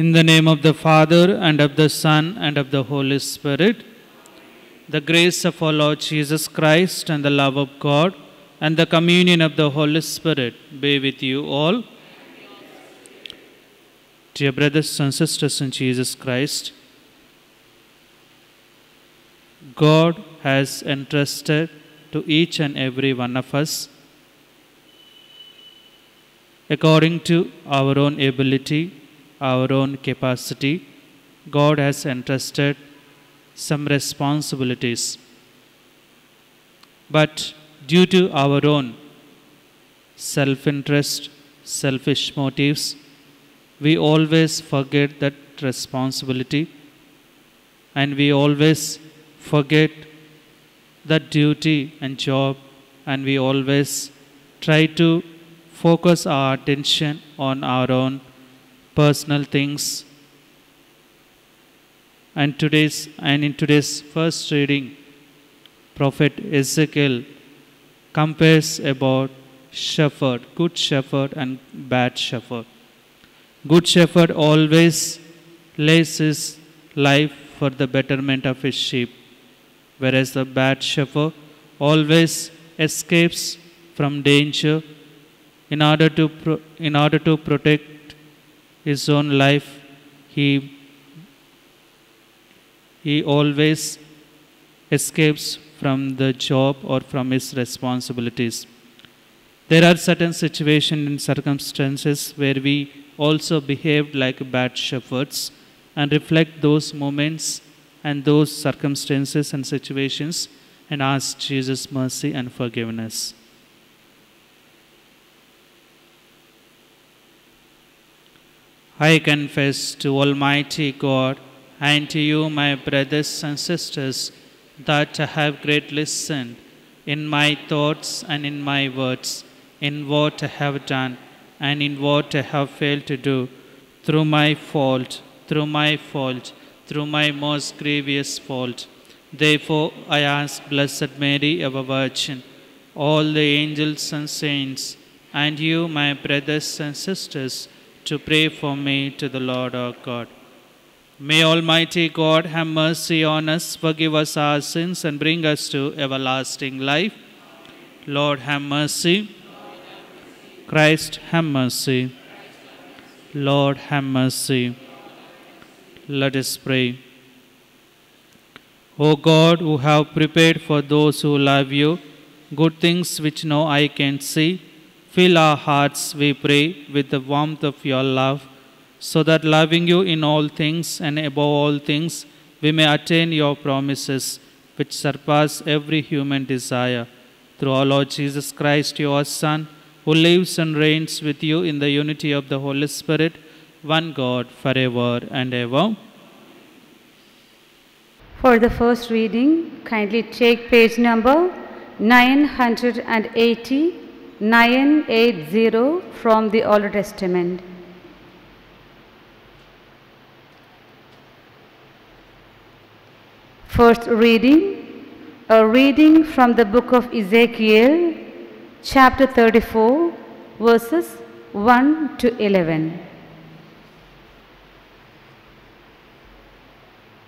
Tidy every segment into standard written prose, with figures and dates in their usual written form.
In the name of the Father, and of the Son, and of the Holy Spirit, the grace of our Lord Jesus Christ, and the love of God, and the communion of the Holy Spirit be with you all. Dear brothers and sisters in Jesus Christ, God has entrusted to each and every one of us, according to our own ability, our own capacity, God has entrusted some responsibilities. But due to our own self-interest, selfish motives, we always forget that responsibility, and we always forget that duty and job, and we always try to focus our attention on our own personal things. And in today's first reading, Prophet Ezekiel compares about shepherd, good shepherd and bad shepherd. Good shepherd always lays his life for the betterment of his sheep, whereas the bad shepherd always escapes from danger in order to protect his own life. He always escapes from the job or from his responsibilities. There are certain situations and circumstances where we also behave like bad shepherds, and reflect those moments and those circumstances and situations and ask Jesus' mercy and forgiveness. I confess to Almighty God and to you, my brothers and sisters, that I have greatly sinned in my thoughts and in my words, in what I have done and in what I have failed to do, through my most grievous fault. Therefore, I ask Blessed Mary, our Virgin, all the angels and saints, and you, my brothers and sisters, to pray for me to the Lord our God. May Almighty God have mercy on us, forgive us our sins, and bring us to everlasting life. Lord, have mercy. Christ, have mercy. Lord, have mercy. Let us pray. O God, who have prepared for those who love you good things which no eye can see, fill our hearts, we pray, with the warmth of your love, so that loving you in all things and above all things, we may attain your promises, which surpass every human desire. Through our Lord Jesus Christ, your Son, who lives and reigns with you in the unity of the Holy Spirit, one God, forever and ever. For the first reading, kindly take page number 980 from the Old Testament. First reading, a reading from the book of Ezekiel, chapter 34, verses 1 to 11.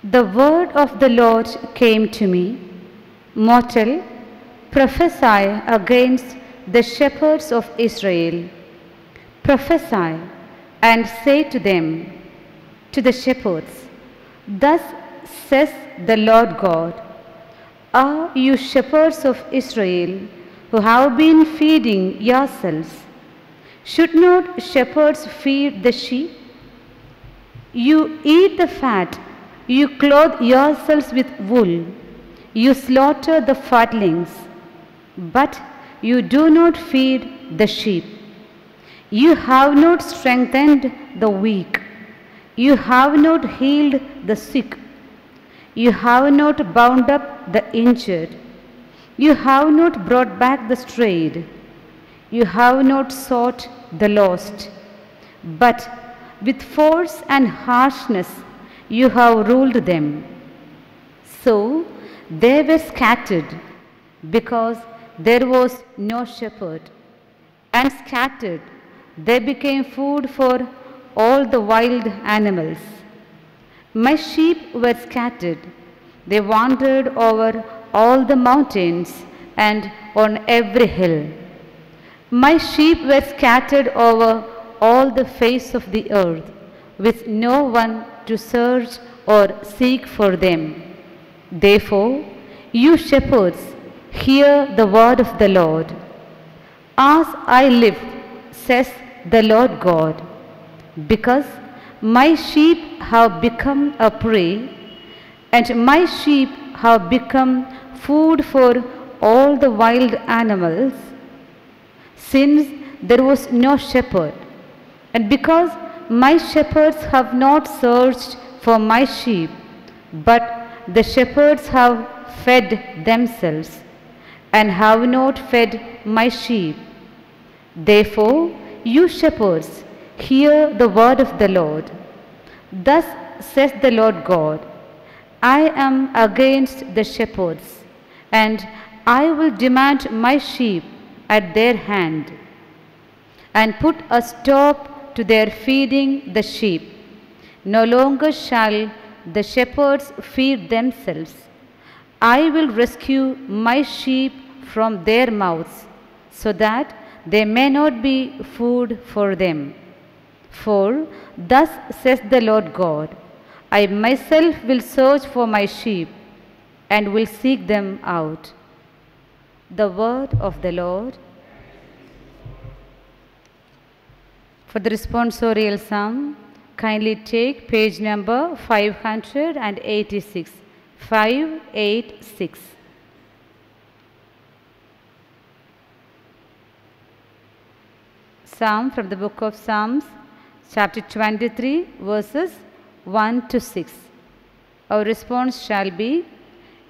The word of the Lord came to me, Mortal, prophesy against the shepherds of Israel. Prophesy and say to them, to the shepherds, Thus says the Lord God, Are you shepherds of Israel, who have been feeding yourselves? Should not shepherds feed the sheep? You eat the fat, you clothe yourselves with wool, you slaughter the fatlings, but you do not feed the sheep. You have not strengthened the weak, you have not healed the sick, you have not bound up the injured, you have not brought back the strayed, you have not sought the lost, but with force and harshness you have ruled them. So they were scattered, because there was no shepherd, and scattered they became food for all the wild animals. My sheep were scattered. They wandered over all the mountains and on every hill. My sheep were scattered over all the face of the earth, with no one to search or seek for them. Therefore, you shepherds, hear the word of the Lord. As I live, says the Lord God, because my sheep have become a prey, and my sheep have become food for all the wild animals, since there was no shepherd, and because my shepherds have not searched for my sheep, but the shepherds have fed themselves, and have not fed my sheep. Therefore, you shepherds, hear the word of the Lord. Thus says the Lord God, I am against the shepherds, and I will demand my sheep at their hand, and put a stop to their feeding the sheep. No longer shall the shepherds feed themselves. I will rescue my sheep from their mouths, so that there may not be food for them. For thus says the Lord God, I myself will search for my sheep, and will seek them out. The word of the Lord. For the responsorial psalm, kindly take page number 586. 586. Psalm from the book of Psalms, chapter 23, verses 1 to 6. Our response shall be,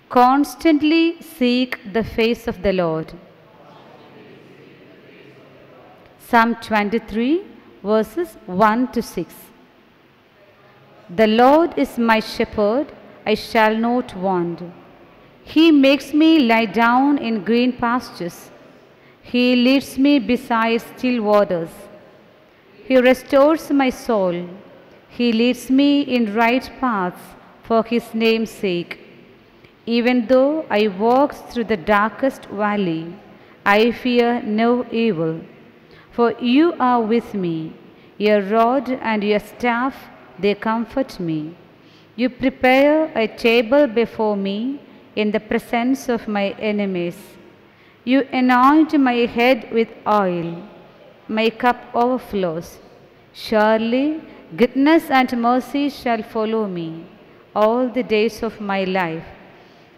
constantly seek the face of the Lord. Psalm 23, verses 1 to 6. The Lord is my shepherd, I shall not want. He makes me lie down in green pastures. He leads me beside still waters. He restores my soul. He leads me in right paths for his name's sake. Even though I walk through the darkest valley, I fear no evil. For you are with me. Your rod and your staff, they comfort me. You prepare a table before me in the presence of my enemies. You anoint my head with oil. My cup overflows. Surely goodness and mercy shall follow me all the days of my life,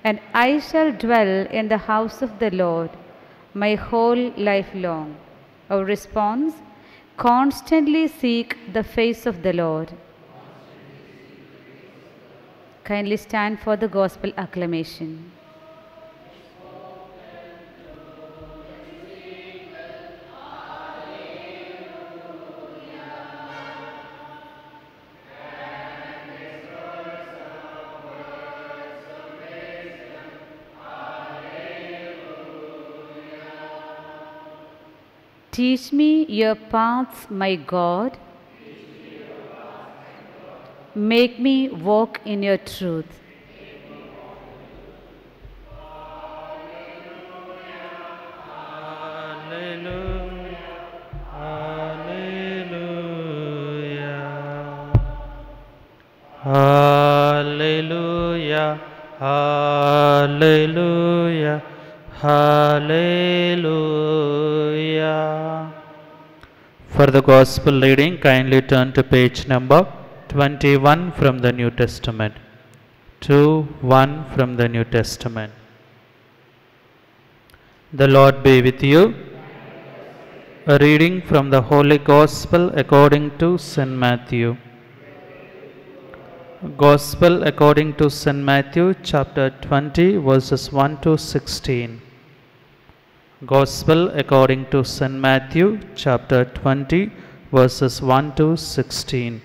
and I shall dwell in the house of the Lord my whole life long. Our response, constantly seek the face of the Lord. Kindly stand for the gospel acclamation. Teach me your paths, my God. Make me walk in your truth. Hallelujah. Hallelujah. Hallelujah. Hallelujah. For the gospel reading, kindly turn to page number 21 from the New Testament. 2:1 from the New Testament. The Lord be with you. A reading from the Holy Gospel according to St. Matthew. Gospel according to St. Matthew, chapter 20, verses 1 to 16. Gospel according to St. Matthew, chapter 20, verses 1 to 16.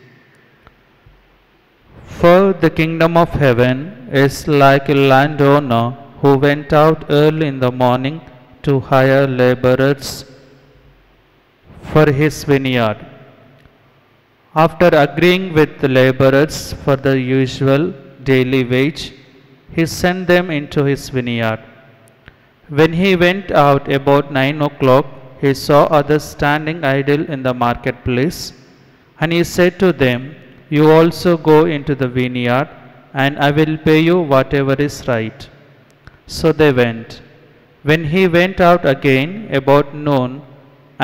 For the kingdom of heaven is like a landowner who went out early in the morning to hire laborers for his vineyard. After agreeing with the laborers for the usual daily wage, he sent them into his vineyard. When he went out about 9 o'clock, he saw others standing idle in the marketplace, and he said to them, "You also go into the vineyard, and I will pay you whatever is right." So they went. When he went out again about noon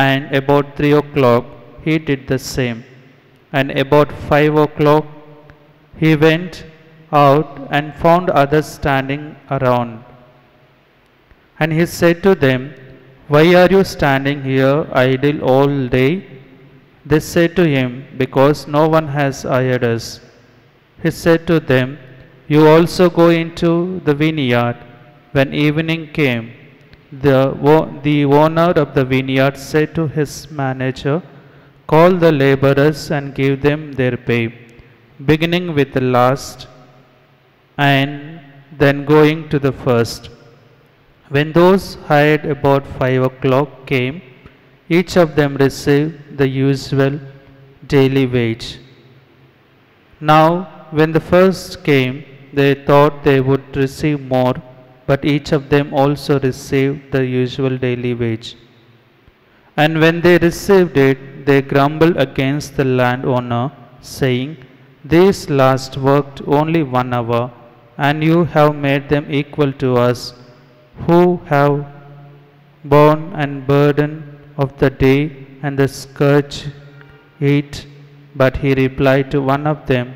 and about 3 o'clock, he did the same. And about 5 o'clock, he went out and found others standing around. And he said to them, "Why are you standing here idle all day?" They said to him, "Because no one has hired us." He said to them, "You also go into the vineyard." When evening came, the owner of the vineyard said to his manager, "Call the laborers and give them their pay, beginning with the last and then going to the first." When those hired about 5 o'clock came, each of them received the usual daily wage. Now, when the first came, they thought they would receive more, but each of them also received the usual daily wage. And when they received it, they grumbled against the landowner, saying, "These last worked only 1 hour, and you have made them equal to us, who have borne and burden of the day and the scourge heat." But he replied to one of them,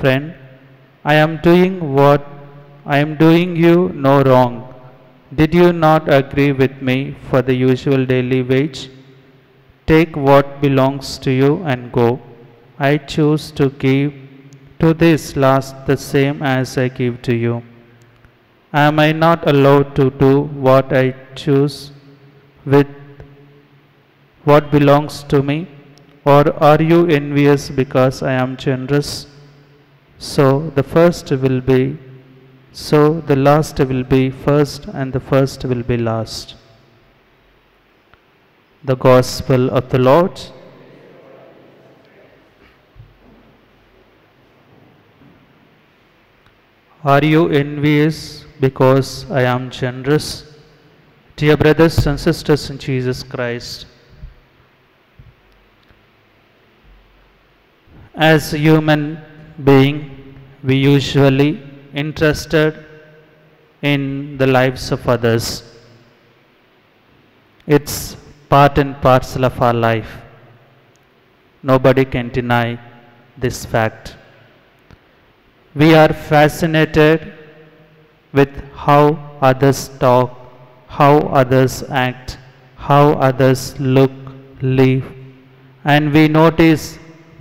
"Friend, I am doing you no wrong. Did you not agree with me for the usual daily wage? Take what belongs to you and go. I choose to give to this last the same as I give to you. Am I not allowed to do what I choose with what belongs to me? Or are you envious because I am generous? So the last will be first, and the first will be last." The Gospel of the Lord. Are you envious because I am generous? Dear brothers and sisters in Jesus Christ, as a human being, we usually interested in the lives of others. It's part and parcel of our life. Nobody can deny this fact. We are fascinated with how others talk, how others act, how others look, live, and we notice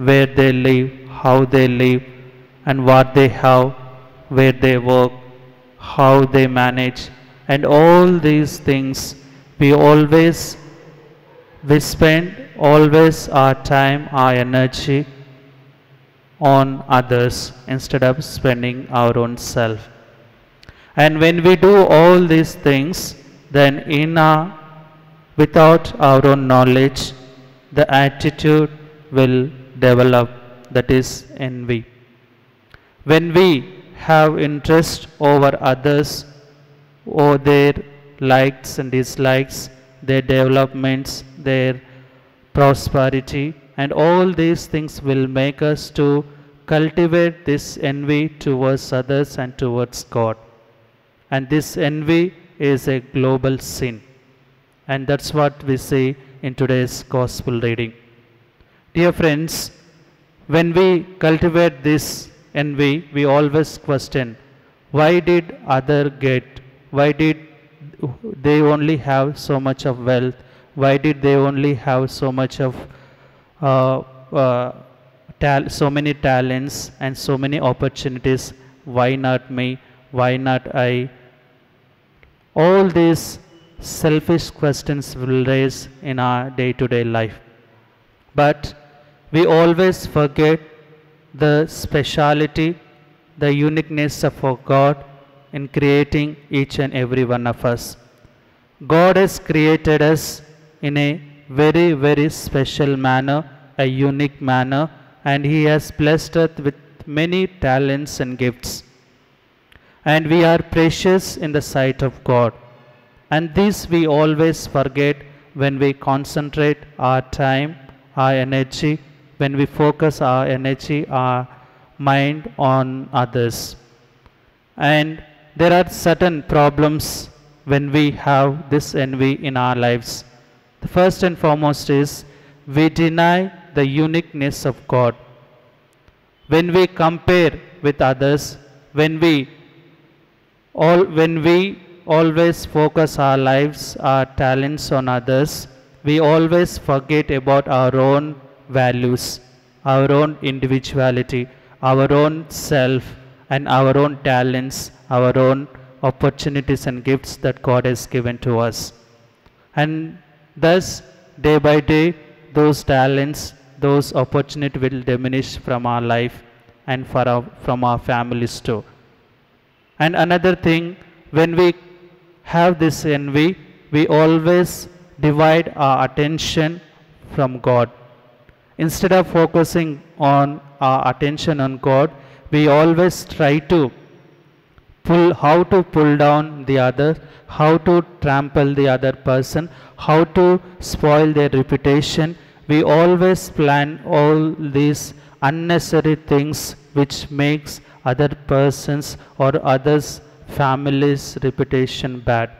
where they live, how they live, and what they have, where they work, how they manage, and all these things we spend always our time, our energy on others instead of spending our own self. And when we do all these things, then without our own knowledge, the attitude will develop, that is envy. When we have interest over others, or their likes and dislikes, their developments, their prosperity, and all these things will make us to cultivate this envy towards others and towards God. And this envy is a global sin. And that's what we see in today's Gospel reading. Dear friends, when we cultivate this envy, we always question, why did other get? Why did they only have so much of wealth? Why did they only have so much of so many talents and so many opportunities? Why not me? Why not I? All these selfish questions will raise in our day-to-day life. But we always forget the speciality, the uniqueness of our God in creating each and every one of us. God has created us in a very, very special manner, a unique manner, and He has blessed us with many talents and gifts. And we are precious in the sight of God. And this we always forget when we concentrate our time, our energy, when we focus our energy, our mind on others. And there are certain problems when we have this envy in our lives. The first and foremost is we deny the uniqueness of God. When we compare with others, when we always focus our lives, our talents on others, we always forget about our own values, our own individuality, our own self, and our own talents, our own opportunities and gifts that God has given to us. And thus, day by day, those talents, those opportunities will diminish from our life and from our families too. And another thing, when we have this envy, we always divide our attention from God. Instead of focusing on our attention on God, we always try to how to pull down the other, how to trample the other person, how to spoil their reputation. We always plan all these unnecessary things which makes other persons or others' families' reputation bad.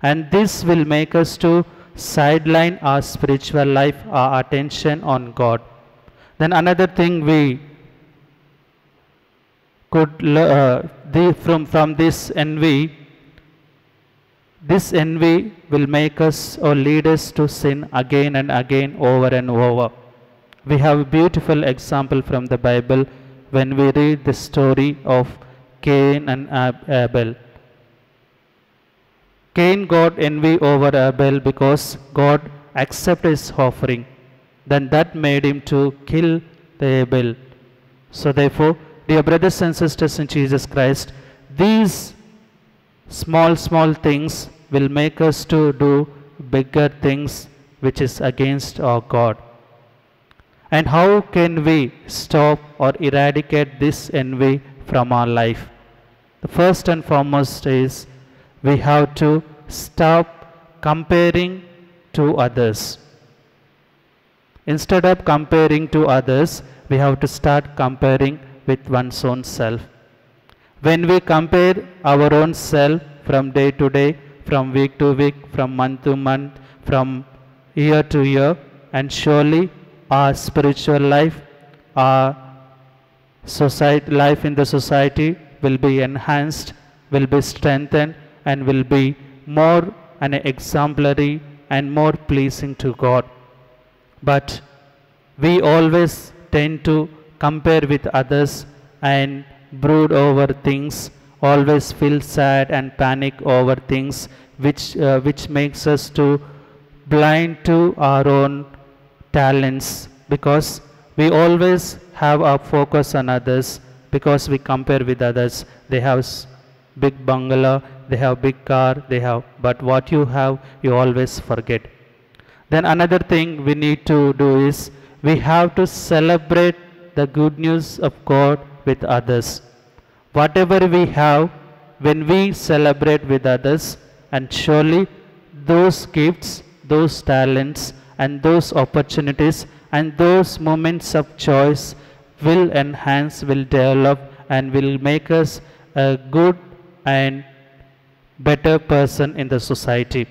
And this will make us to sideline our spiritual life, our attention on God. Then another thing we could from this envy will make us or lead us to sin again and again, over and over. We have a beautiful example from the Bible when we read the story of Cain and Abel. Cain got envy over Abel because God accepted his offering. Then that made him to kill the Abel. So therefore, dear brothers and sisters in Jesus Christ, these small things will make us to do bigger things which is against our God. And how can we stop or eradicate this envy from our life? The first and foremost is we have to stop comparing to others. Instead of comparing to others, we have to start comparing with one's own self. When we compare our own self from day to day, from week to week, from month to month, from year to year, and surely our spiritual life, our life in the society will be enhanced, will be strengthened, and will be more an exemplary and more pleasing to God. But we always tend to compare with others and brood over things, always feel sad and panic over things which makes us to blind to our own talents, because we always have our focus on others, because we compare with others. They have big bungalow, they have big car, but what you have, you always forget. Then another thing we need to do is we have to celebrate the good news of God with others. Whatever we have, when we celebrate with others, and surely those gifts, those talents, and those opportunities, and those moments of choice will enhance, will develop, and will make us a good and better person in the society.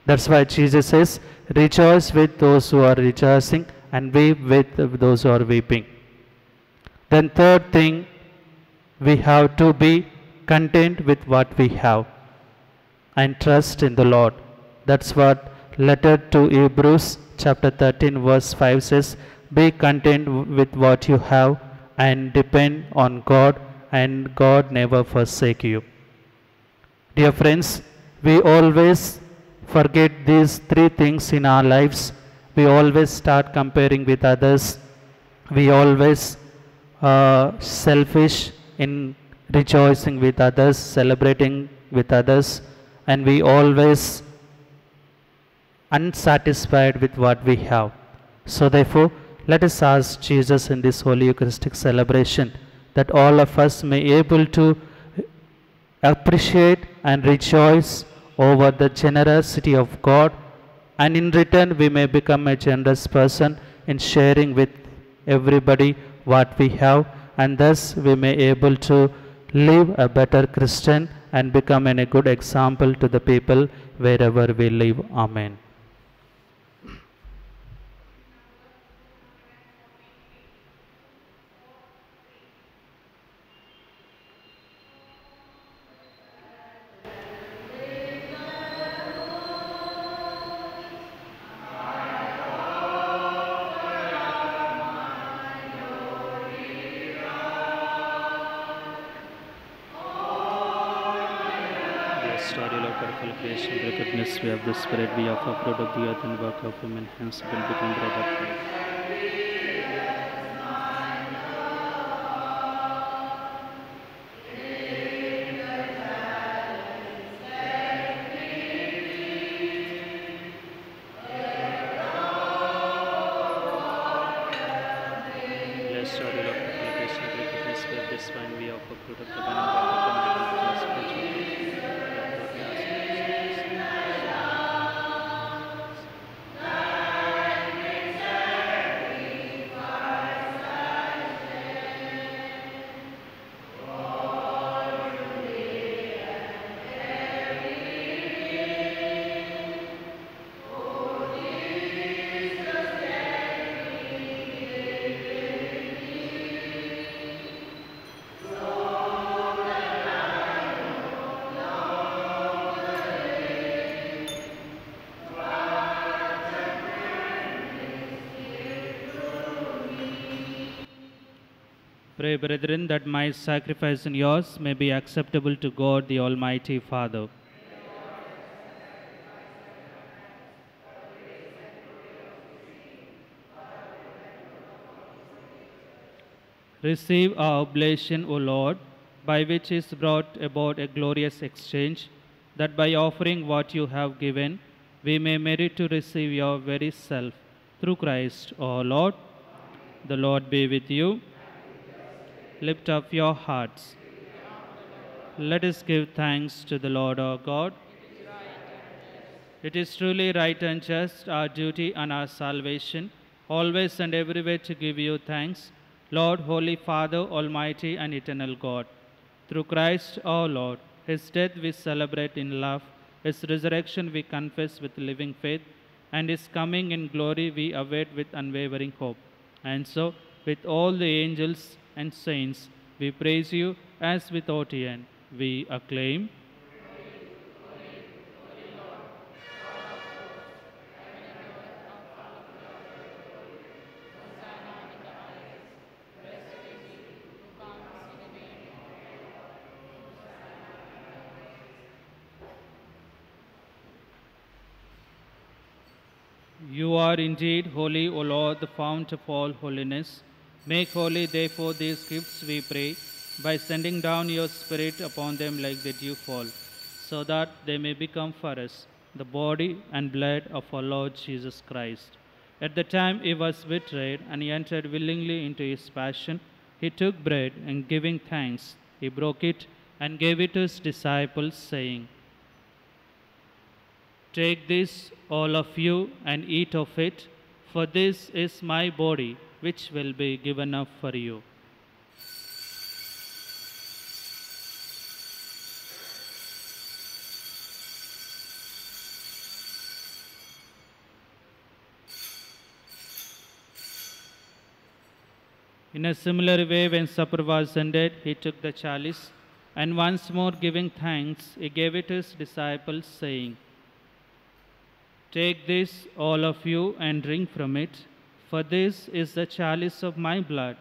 That's why Jesus says, rejoice with those who are rejoicing and weep with those who are weeping. Then third thing, we have to be content with what we have and trust in the Lord. That's what letter to Hebrews chapter 13 verse 5 says, be content with what you have and depend on God, and God never forsake you. Dear friends, we always forget these three things in our lives. We always start comparing with others. We always selfish in rejoicing with others, celebrating with others, and we always unsatisfied with what we have. So therefore, Let us ask Jesus in this Holy Eucharistic celebration that all of us may able to appreciate and rejoice over the generosity of God, and in return we may become a generous person in sharing with everybody what we have, and thus we may able to live a better Christian and become a good example to the people wherever we live. Amen. Creation, the goodness we have the Spirit, we offer fruit of the earth and work of human hands will become bread of life. Blessed are you, Lord, for the creation, the goodness we have this wine, we offer fruit of the vine and work of human hands will become spiritual. Pray, brethren, that my sacrifice and yours may be acceptable to God, the Almighty Father. Receive our oblation, O Lord, by which is brought about a glorious exchange, that by offering what you have given, we may merit to receive your very self. Through Christ, our Lord. The Lord be with you. Lift up your hearts. Let us give thanks to the Lord our God. It is truly right and just, our duty and our salvation, always and everywhere to give you thanks, Lord, Holy Father, Almighty and Eternal God. Through Christ our Lord, His death we celebrate in love, His resurrection we confess with living faith, and His coming in glory we await with unwavering hope. And so, with all the angels and saints, we praise you as without end we acclaim. You are indeed holy, O Lord, the fount of all holiness. Make holy, therefore, these gifts, we pray, by sending down your Spirit upon them like the dew fall, so that they may become for us the body and blood of our Lord Jesus Christ. At the time he was betrayed and he entered willingly into his passion, he took bread and giving thanks, he broke it and gave it to his disciples, saying, "Take this, all of you, and eat of it, for this is my body, which will be given up for you." In a similar way, when supper was ended, he took the chalice, and once more giving thanks, he gave it to his disciples, saying, "Take this, all of you, and drink from it, for this is the chalice of my blood,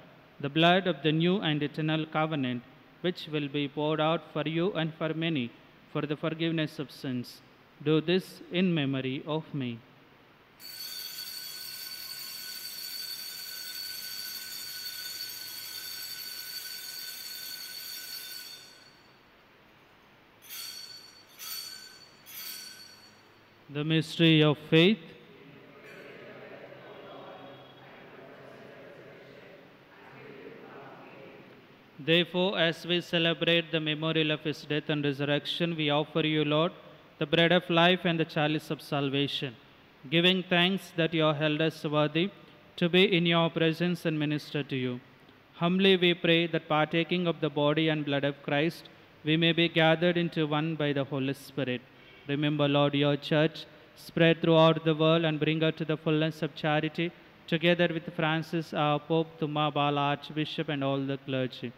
the blood of the new and eternal covenant, which will be poured out for you and for many for the forgiveness of sins. Do this in memory of me." The mystery of faith. Therefore, as we celebrate the memorial of his death and resurrection, we offer you, Lord, the bread of life and the chalice of salvation, giving thanks that you held us worthy to be in your presence and minister to you. Humbly we pray that partaking of the body and blood of Christ, we may be gathered into one by the Holy Spirit. Remember, Lord, your church spread throughout the world and bring her to the fullness of charity, together with Francis, our Pope, Tumabal, Archbishop, and all the clergy.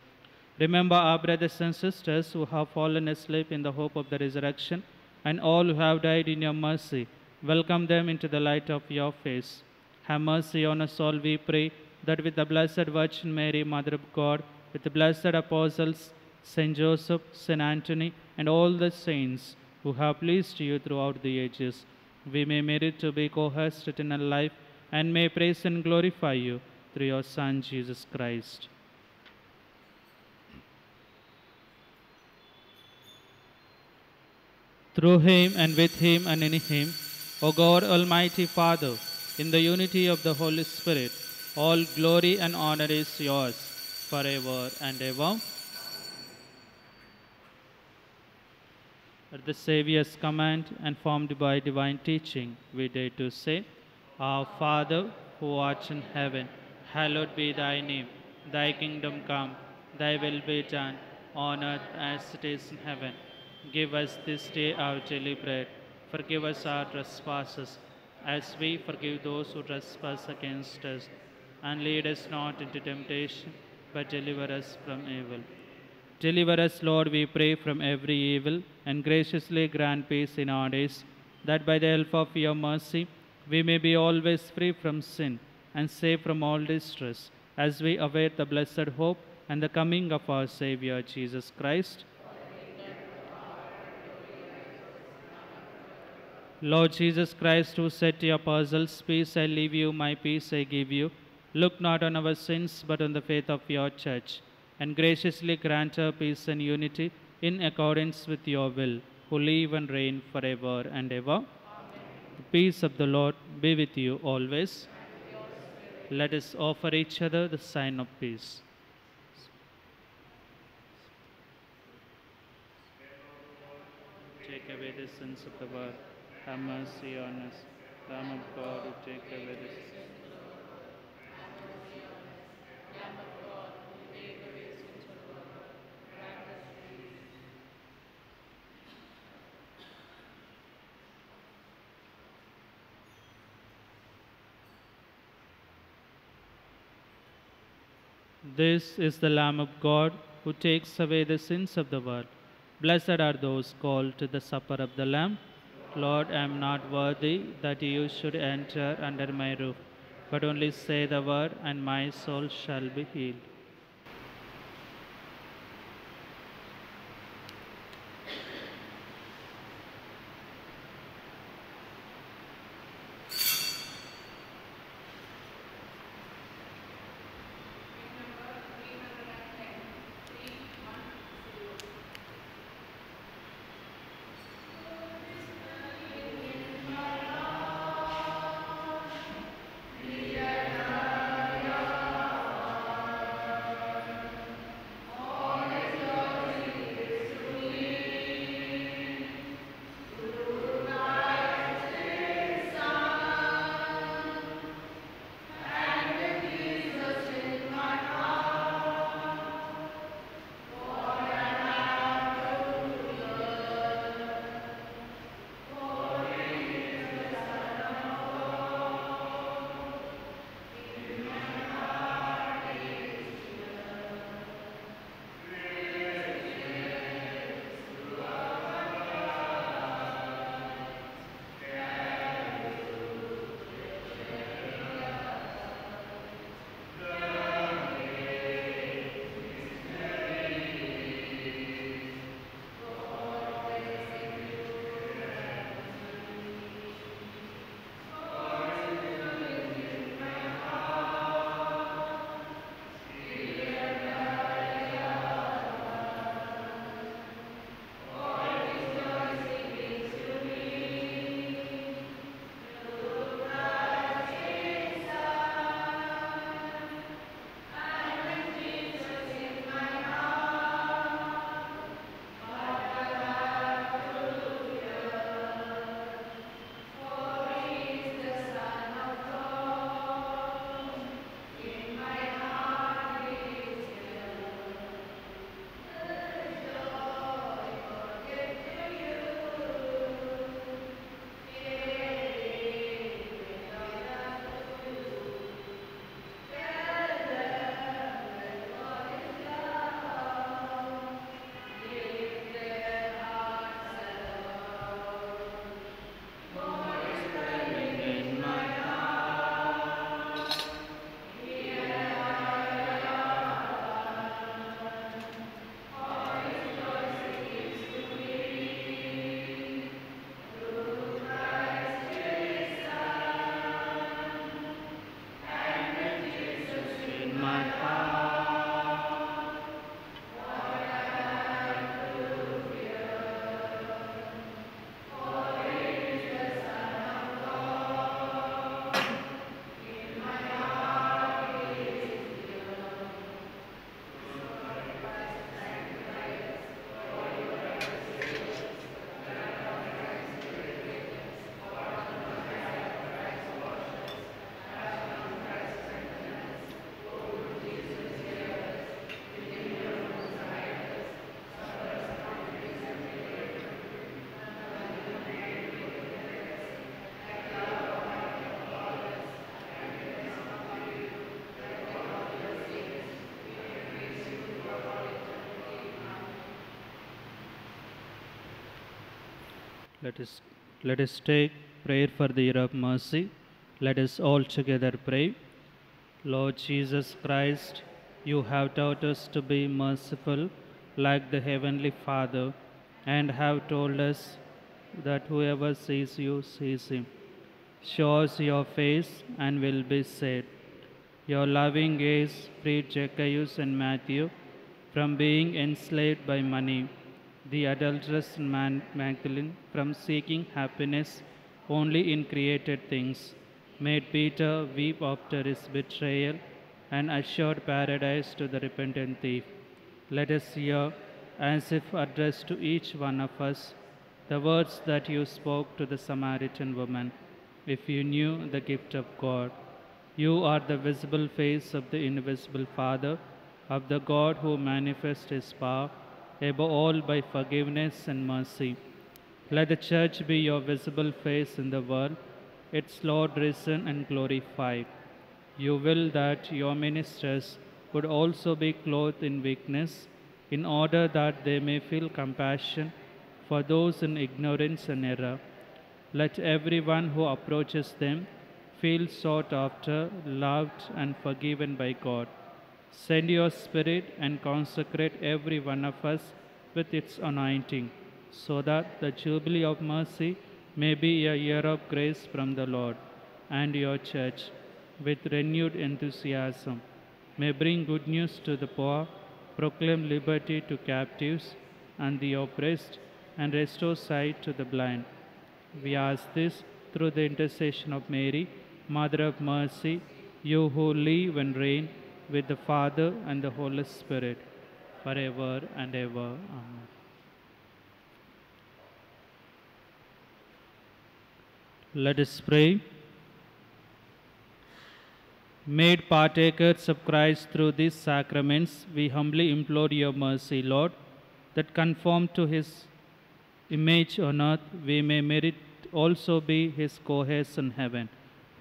Remember our brothers and sisters who have fallen asleep in the hope of the resurrection, and all who have died in your mercy. Welcome them into the light of your face. Have mercy on us all, we pray, that with the Blessed Virgin Mary, Mother of God, with the blessed apostles, Saint Joseph, Saint Anthony, and all the saints who have pleased you throughout the ages, we may merit to be co-heirs to eternal life, and may praise and glorify you through your Son, Jesus Christ. Through him and with him and in him, O God, Almighty Father, in the unity of the Holy Spirit, all glory and honor is yours forever and ever. At the Saviour's command and formed by divine teaching, we dare to say, Our Father, who art in heaven, hallowed be thy name. Thy kingdom come, thy will be done, on earth as it is in heaven. Give us this day our daily bread. Forgive us our trespasses, as we forgive those who trespass against us. And lead us not into temptation, but deliver us from evil. Deliver us, Lord, we pray, from every evil, and graciously grant peace in our days, that by the help of your mercy we may be always free from sin and safe from all distress, as we await the blessed hope and the coming of our Saviour, Jesus Christ. Lord Jesus Christ, who said to your apostles, Peace I leave you, my peace I give you, look not on our sins, but on the faith of your church, and graciously grant her peace and unity in accordance with your will, who live and reign forever and ever. The peace of the Lord be with you always. Let us offer each other the sign of peace. Take away the sins of the world. Have mercy on us. Lamb of God, who take away the sins. This is the Lamb of God who takes away the sins of the world. Blessed are those called to the supper of the Lamb. Lord, I am not worthy that you should enter under my roof, but only say the word, and my soul shall be healed. Let us, let us take prayer for the year of mercy. Let us all together pray. Lord Jesus Christ, you have taught us to be merciful like the Heavenly Father, and have told us that whoever sees you sees him. Show us your face and will be saved. Your loving gaze freed Zacchaeus and Matthew from being enslaved by money, the adulterous Magdalene from seeking happiness only in created things, made Peter weep after his betrayal, and assured paradise to the repentant thief. Let us hear, as if addressed to each one of us, the words that you spoke to the Samaritan woman. If you knew the gift of God, you are the visible face of the invisible Father, of the God who manifests his power, above all by forgiveness and mercy. Let the Church be your visible face in the world, its Lord risen and glorified. You will that your ministers would also be clothed in weakness, in order that they may feel compassion for those in ignorance and error. Let everyone who approaches them feel sought after, loved, and forgiven by God. Send your Spirit and consecrate every one of us with its anointing, so that the Jubilee of Mercy may be a year of grace from the Lord, and your Church, with renewed enthusiasm, may bring good news to the poor, proclaim liberty to captives and the oppressed, and restore sight to the blind. We ask this through the intercession of Mary, Mother of Mercy, you who live and reign with the Father and the Holy Spirit, forever and ever. Amen. Let us pray. Made partakers of Christ through these sacraments, we humbly implore your mercy, Lord, that conformed to his image on earth, we may merit also be his co-heirs in heaven,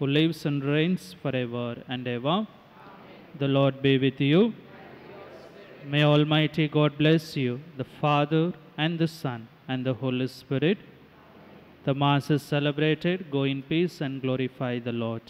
who lives and reigns forever and ever. Amen. The Lord be with you. May Almighty God bless you, the Father and the Son and the Holy Spirit. The Mass is celebrated. Go in peace and glorify the Lord.